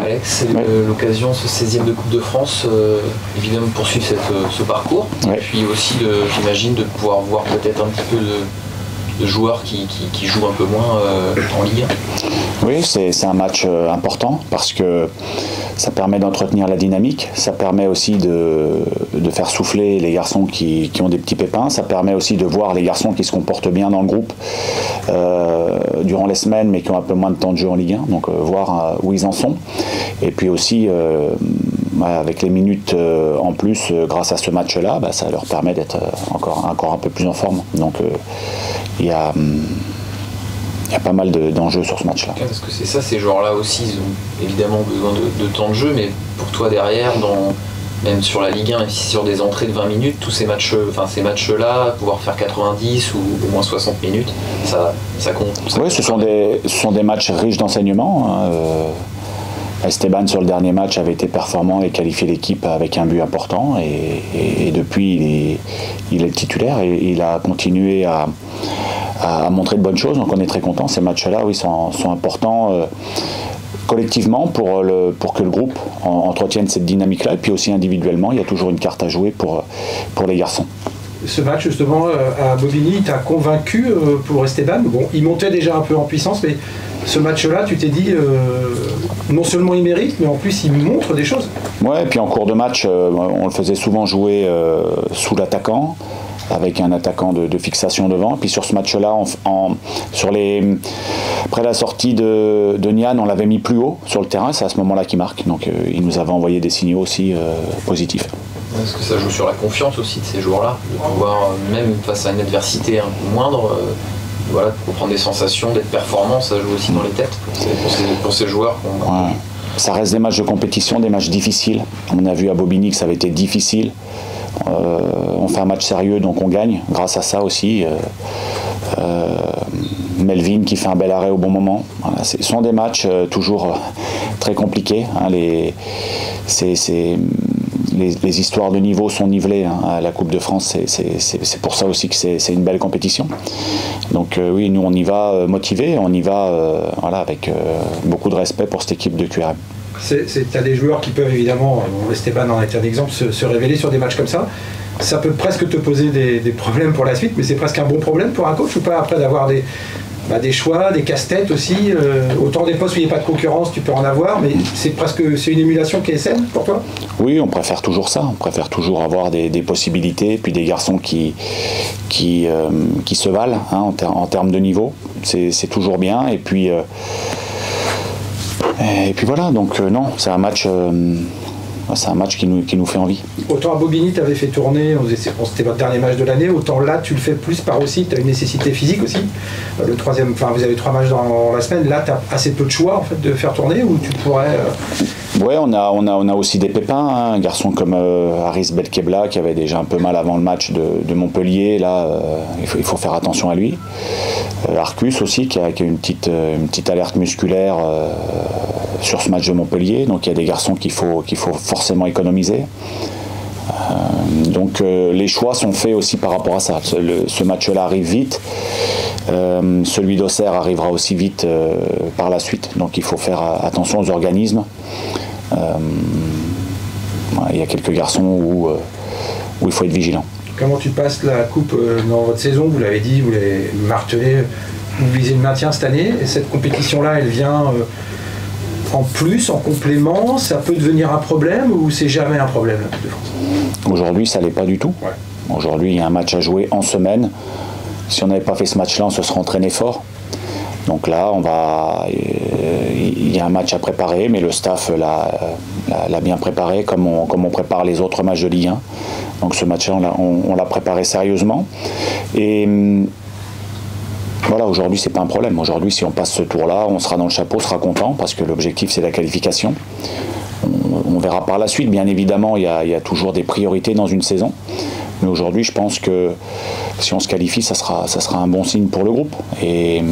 Alex, c'est l'occasion, ce 16e de Coupe de France, évidemment de poursuivre ce parcours. Et puis aussi, j'imagine, de pouvoir voir peut-être un petit peu de joueurs qui jouent un peu moins en Ligue 1. Oui, c'est un match important parce que ça permet d'entretenir la dynamique, ça permet aussi de faire souffler les garçons qui ont des petits pépins, ça permet aussi de voir les garçons qui se comportent bien dans le groupe durant les semaines mais qui ont un peu moins de temps de jeu en Ligue 1, donc voir où ils en sont. Et puis aussi, avec les minutes en plus, grâce à ce match-là, ça leur permet d'être encore un peu plus en forme. Donc il y a pas mal d'enjeux sur ce match-là. Parce que c'est ça, ces joueurs-là aussi, ils ont évidemment besoin de temps de jeu, mais pour toi derrière, même sur la Ligue 1, même si sur des entrées de 20 minutes, tous ces matchs-là, pouvoir faire 90 ou au moins 60 minutes, ça compte. Oui, ce sont des matchs riches d'enseignements. Esteban sur le dernier match avait été performant et qualifié l'équipe avec un but important et depuis il est le titulaire et il a continué à montrer de bonnes choses, donc on est très content. Ces matchs-là, oui, sont importants collectivement pour que le groupe entretienne cette dynamique-là, et puis aussi individuellement, il y a toujours une carte à jouer pour les garçons. Ce match justement à Bobigny, il t'a convaincu pour Esteban? Bon, il montait déjà un peu en puissance, mais ce match-là, tu t'es dit, non seulement il mérite, mais en plus il montre des choses. Ouais, et puis en cours de match, on le faisait souvent jouer sous l'attaquant, avec un attaquant de fixation devant. Puis sur ce match-là, après la sortie de Nian, on l'avait mis plus haut sur le terrain, c'est à ce moment-là qu'il marque. Donc il nous avait envoyé des signaux aussi positifs. Est-ce que ça joue sur la confiance aussi de ces joueurs-là, de pouvoir, même face à une adversité un peu moindre, pour prendre des sensations, d'être performant, ça joue aussi dans les têtes pour ces joueurs Ça reste des matchs de compétition, des matchs difficiles. On a vu à Bobigny que ça avait été difficile. On fait un match sérieux, donc on gagne grâce à ça aussi. Melvin qui fait un bel arrêt au bon moment. Voilà, ce sont des matchs toujours très compliqués. Les histoires de niveau sont nivelées à la Coupe de France, c'est pour ça aussi que c'est une belle compétition. Donc oui, nous on y va motivés, on y va avec beaucoup de respect pour cette équipe de QRM. Tu as des joueurs qui peuvent évidemment, Esteban en est un exemple, se révéler sur des matchs comme ça. Ça peut presque te poser des problèmes pour la suite, mais c'est presque un bon problème pour un coach ou pas, après d'avoir des choix, des casse-têtes aussi. Autant des postes où il n'y a pas de concurrence, tu peux en avoir, mais c'est une émulation qui est saine pour toi? Oui, on préfère toujours ça. On préfère toujours avoir des possibilités, puis des garçons qui se valent en termes de niveau. C'est toujours bien. Et puis voilà, donc non, c'est un match qui nous fait envie. Autant à Bobigny, tu avais fait tourner, c'était votre dernier match de l'année, autant là, tu le fais plus par aussi, tu as une nécessité physique aussi. Le troisième, vous avez 3 matchs dans la semaine, là, tu as assez peu de choix en fait, de faire tourner, ou tu pourrais... Ouais, on a aussi des pépins, un garçon comme Haris Belkebla qui avait déjà un peu mal avant le match de Montpellier, là, il faut faire attention à lui. Arcus aussi qui a une petite alerte musculaire sur ce match de Montpellier, donc il y a des garçons qu'il faut forcément économiser. Donc les choix sont faits aussi par rapport à ça. Ce match-là arrive vite, celui d'Auxerre arrivera aussi vite par la suite, donc il faut faire attention aux organismes. Il y a quelques garçons où il faut être vigilant. Comment tu passes la coupe dans votre saison? Vous l'avez dit, vous l'avez martelé, vous visez le maintien cette année, et cette compétition-là, elle vient en plus, en complément, ça peut devenir un problème ou c'est jamais un problème la Coupe de France? Aujourd'hui, ça l'est pas du tout. Ouais. Aujourd'hui, il y a un match à jouer en semaine. Si on n'avait pas fait ce match-là, on se serait entraîné fort. Donc là, il y a un match à préparer, mais le staff l'a bien préparé comme on prépare les autres matchs de Ligue 1. Donc ce match-là, on l'a préparé sérieusement. Et voilà, aujourd'hui, c'est pas un problème. Aujourd'hui, si on passe ce tour-là, on sera dans le chapeau, on sera content, parce que l'objectif, c'est la qualification. On verra par la suite. Bien évidemment, il y a toujours des priorités dans une saison. Mais aujourd'hui, je pense que si on se qualifie, ça sera un bon signe pour le groupe. Et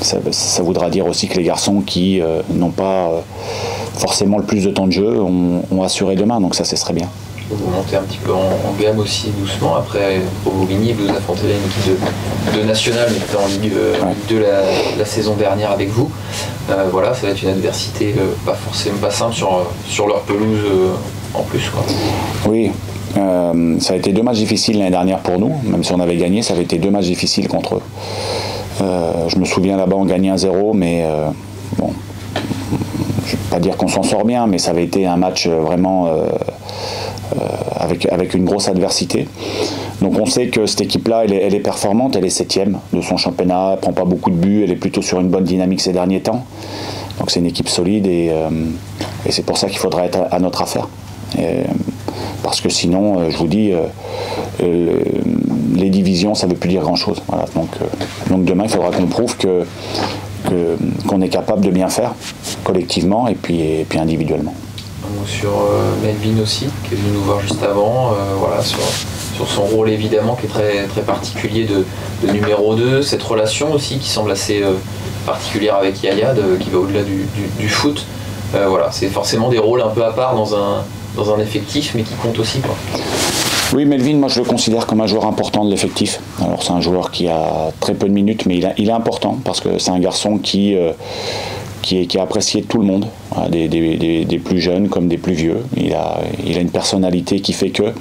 ça voudra dire aussi que les garçons qui n'ont pas forcément le plus de temps de jeu ont assuré demain. Donc ça serait bien. Vous montez un petit peu en gamme aussi doucement. Après, pour Bobigny, vous affrontez une équipe de nationale, mais qui était en Ligue 2 la saison dernière avec vous. Voilà, ça va être une adversité pas forcément pas simple sur leur pelouse en plus, quoi. Oui, ça a été 2 matchs difficiles l'année dernière pour nous, même si on avait gagné, ça avait été 2 matchs difficiles contre eux. Je me souviens là-bas, on gagnait 1-0, mais bon, je ne vais pas dire qu'on s'en sort bien, mais ça avait été un match vraiment avec une grosse adversité. Donc on sait que cette équipe-là, elle est performante, elle est 7e de son championnat, elle ne prend pas beaucoup de buts, elle est plutôt sur une bonne dynamique ces derniers temps. Donc c'est une équipe solide et c'est pour ça qu'il faudra être à notre affaire. Parce que sinon, je vous dis, les divisions, ça ne veut plus dire grand-chose. Voilà. Donc demain, il faudra qu'on prouve qu'on est capable de bien faire, collectivement et puis individuellement. Sur Melvin aussi, qui est venu nous voir juste avant, voilà, sur son rôle évidemment qui est très, très particulier de numéro 2, cette relation aussi qui semble assez particulière avec Yaya, qui va au-delà du foot. Voilà, c'est forcément des rôles un peu à part dans un effectif, mais qui comptent aussi, quoi. Oui, Melvin, moi je le considère comme un joueur important de l'effectif. Alors c'est un joueur qui a très peu de minutes, mais il est important parce que c'est un garçon qui est apprécié de tout le monde, des plus jeunes comme des plus vieux. Il a une personnalité qui fait que.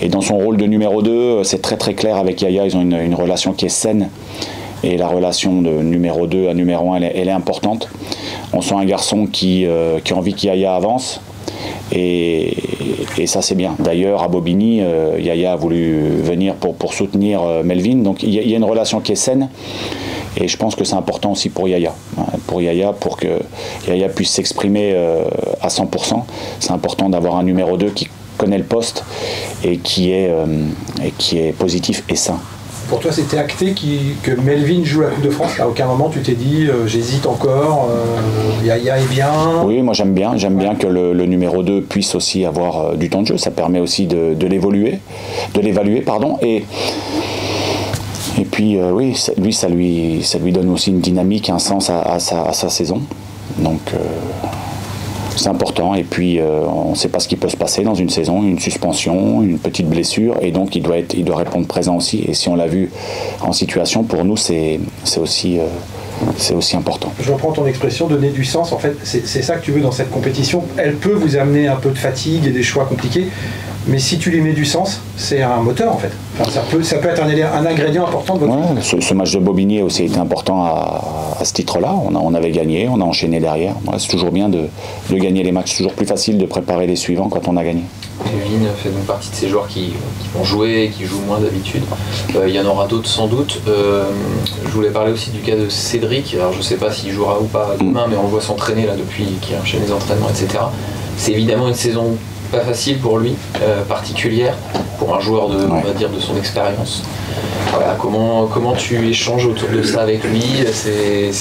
Et dans son rôle de numéro 2, c'est très très clair avec Yaya, ils ont une relation qui est saine. Et la relation de numéro 2 à numéro 1, elle est importante. On sent un garçon qui a envie qu'Yaya avance. Et ça c'est bien. D'ailleurs à Bobigny, Yaya a voulu venir pour soutenir Melvin. Donc il y a une relation qui est saine. Et je pense que c'est important aussi pour Yaya. Pour que Yaya puisse s'exprimer à 100%. C'est important d'avoir un numéro 2 qui connaît le poste et qui est positif et sain. Pour toi, c'était acté que Melvin joue la Coupe de France. À aucun moment, tu t'es dit j'hésite encore, Yaya est bien. Oui, moi j'aime bien que le numéro 2 puisse aussi avoir du temps de jeu. Ça permet aussi de l'évaluer, pardon. Et puis oui, ça lui donne aussi une dynamique, un sens à sa saison. Donc c'est important. Et puis on ne sait pas ce qui peut se passer dans une saison, une suspension, une petite blessure, et donc il doit répondre présent aussi. Et si on l'a vu en situation, pour nous c'est aussi important. Je reprends ton expression, donner du sens. En fait, c'est ça que tu veux dans cette compétition. Elle peut vous amener un peu de fatigue et des choix compliqués, mais si tu lui mets du sens, c'est un moteur en fait. Enfin, ça peut être un ingrédient important de votre vie. Ce match de Bobigny a aussi été important à ce titre-là. On avait gagné, on a enchaîné derrière. Ouais, c'est toujours bien de gagner les matchs. C'est toujours plus facile de préparer les suivants quand on a gagné. Melvin fait donc partie de ces joueurs qui vont jouer et qui jouent moins d'habitude. Il y en aura d'autres sans doute. Je voulais parler aussi du cas de Cédric. Alors je ne sais pas s'il jouera ou pas demain, mais on le voit s'entraîner là depuis qu'il enchaîne les entraînements, etc. C'est évidemment une saison pas facile pour lui, particulière, pour un joueur on va dire, de son expérience. Voilà, comment tu échanges autour de ça avec lui? C'est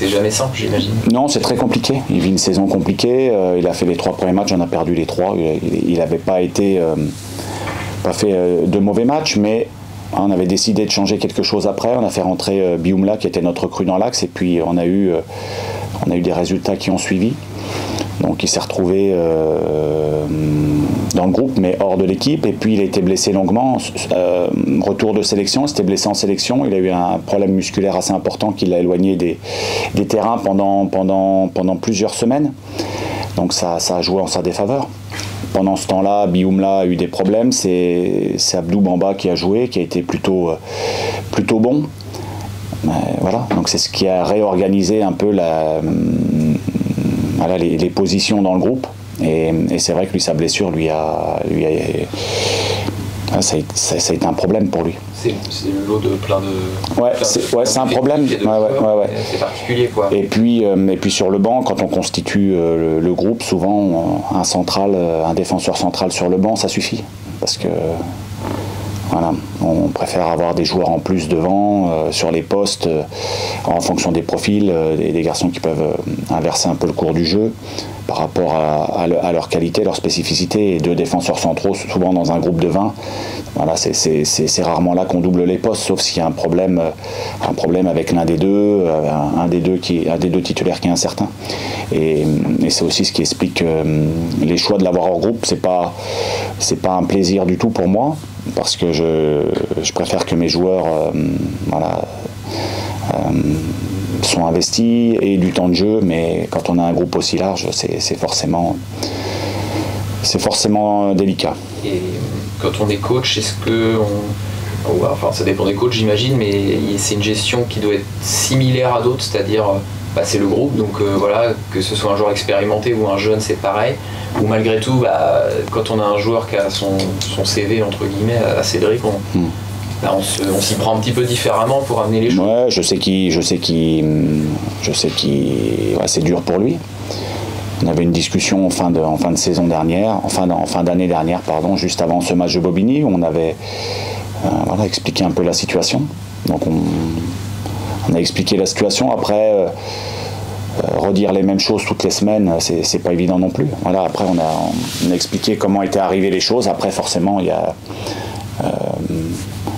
jamais simple, j'imagine. Non, c'est très compliqué. Il vit une saison compliquée. Il a fait les 3 premiers matchs, on a perdu les 3. Il n'avait pas fait de mauvais matchs, mais on avait décidé de changer quelque chose après. On a fait rentrer Bioumla, qui était notre recrue dans l'axe, et puis on a eu des résultats qui ont suivi. Donc il s'est retrouvé dans le groupe mais hors de l'équipe, et puis il a été blessé longuement, retour de sélection, il s'était blessé en sélection, il a eu un problème musculaire assez important qui l'a éloigné des terrains pendant plusieurs semaines, donc ça a joué en sa défaveur. Pendant ce temps-là, Bioumla a eu des problèmes, c'est Abdou Bamba qui a joué, qui a été plutôt bon. Voilà, donc c'est ce qui a réorganisé un peu les positions dans le groupe, et c'est vrai que lui, sa blessure ça a été un problème pour lui. C'est le lot de plein de... Ouais, c'est un problème. C'est particulier, quoi. Et puis sur le banc, quand on constitue le groupe, souvent un défenseur central sur le banc, ça suffit, parce que voilà, on préfère avoir des joueurs en plus devant, sur les postes, en fonction des profils, des garçons qui peuvent inverser un peu le cours du jeu par rapport à leur qualité, leur spécificité, et 2 défenseurs centraux, souvent dans un groupe de 20. Voilà, c'est rarement là qu'on double les postes, sauf s'il y a un problème avec l'un des deux, un des deux titulaires qui est incertain. Et c'est aussi ce qui explique les choix de l'avoir hors groupe. C'est pas un plaisir du tout pour moi, parce que je préfère que mes joueurs sont investis et du temps de jeu, mais quand on a un groupe aussi large, c'est forcément délicat. Et quand on est coach, est-ce que enfin ça dépend des coachs j'imagine, mais c'est une gestion qui doit être similaire à d'autres, c'est-à-dire c'est le groupe, donc voilà, que ce soit un joueur expérimenté ou un jeune, c'est pareil, ou malgré tout, quand on a un joueur qui a son CV entre guillemets à Cédric, on s'y prend un petit peu différemment pour amener les choses. Ouais, je sais c'est dur pour lui. On avait une discussion en fin de saison dernière, en fin d'année dernière, pardon, juste avant ce match de Bobigny, où on avait expliqué un peu la situation. Donc on a expliqué la situation. Après, redire les mêmes choses toutes les semaines, c'est pas évident non plus. Voilà, après, on a expliqué comment étaient arrivées les choses. Après, forcément, il y a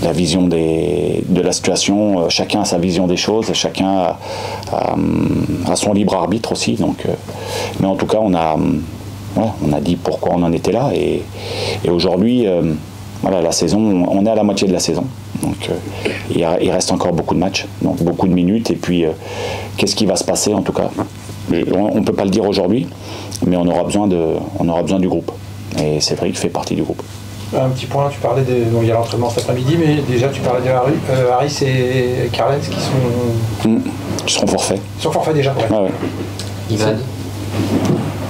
la vision de la situation. Chacun a sa vision des choses. Chacun a son libre arbitre aussi. Donc, mais en tout cas, on a dit pourquoi on en était là. Et aujourd'hui, la saison, on est à la moitié de la saison. Donc il reste encore beaucoup de matchs, donc beaucoup de minutes. Et puis qu'est-ce qui va se passer en tout cas, on ne peut pas le dire aujourd'hui, mais on aura besoin du groupe. Et Cédric fait partie du groupe. Un petit point, tu parlais il y a l'entraînement cet après-midi, mais déjà tu parlais de Harris et Carlens qui seront forfaits. Ils sont forfaits déjà, ouais. Ah ouais.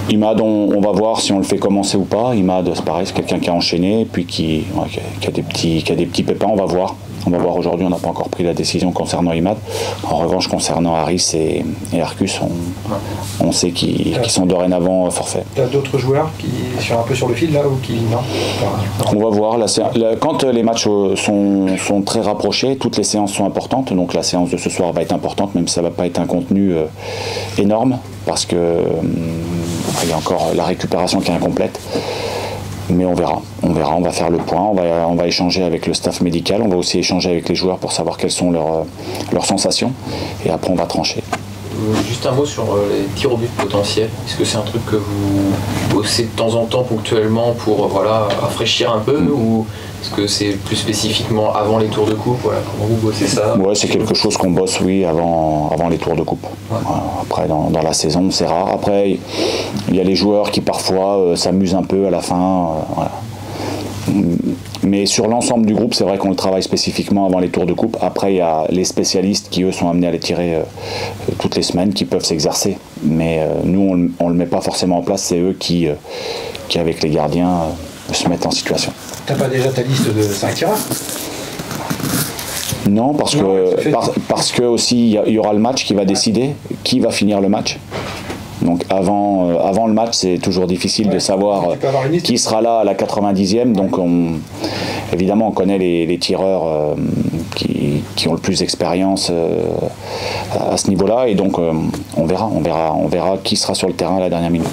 Imad, on va voir si on le fait commencer ou pas. Imad, c'est pareil, c'est quelqu'un qui a enchaîné, et puis qui a des petits pépins, on va voir. Aujourd'hui, on n'a pas encore pris la décision concernant Imad. En revanche, concernant Harris et Arcus, on sait qu'ils sont dorénavant forfaits. Tu as d'autres joueurs qui sont un peu sur le fil là ou qui non? On va voir. Quand les matchs sont très rapprochés, toutes les séances sont importantes. Donc la séance de ce soir va être importante, même si ça ne va pas être un contenu énorme, parce que il y a encore la récupération qui est incomplète. Mais on verra, on va faire le point, on va échanger avec le staff médical, on va aussi échanger avec les joueurs pour savoir quelles sont leurs sensations, et après on va trancher. Juste un mot sur les tirs au but potentiels. Est-ce que c'est un truc que vous bossez de temps en temps ponctuellement pour rafraîchir un peu, ou est-ce que c'est plus spécifiquement avant les tours de coupe? Comment vous bossez ça? Ouais, c'est quelque chose qu'on bosse, oui, avant les tours de coupe. Ouais. Après, dans la saison, c'est rare. Après, il y a les joueurs qui parfois s'amusent un peu à la fin. Voilà. Mais sur l'ensemble du groupe, c'est vrai qu'on le travaille spécifiquement avant les tours de coupe. Après, il y a les spécialistes qui, eux, sont amenés à les tirer toutes les semaines, qui peuvent s'exercer. Mais nous, on ne le met pas forcément en place. C'est eux qui avec les gardiens, se mettent en situation. T'as pas déjà ta liste de 5 tireurs? Non, parce que aussi, il y aura le match qui va décider qui va finir le match. Donc avant le match, c'est toujours difficile de savoir qui sera là à la 90e. Donc évidemment, on connaît les tireurs qui ont le plus d'expérience à ce niveau-là. Et donc on verra qui sera sur le terrain à la dernière minute.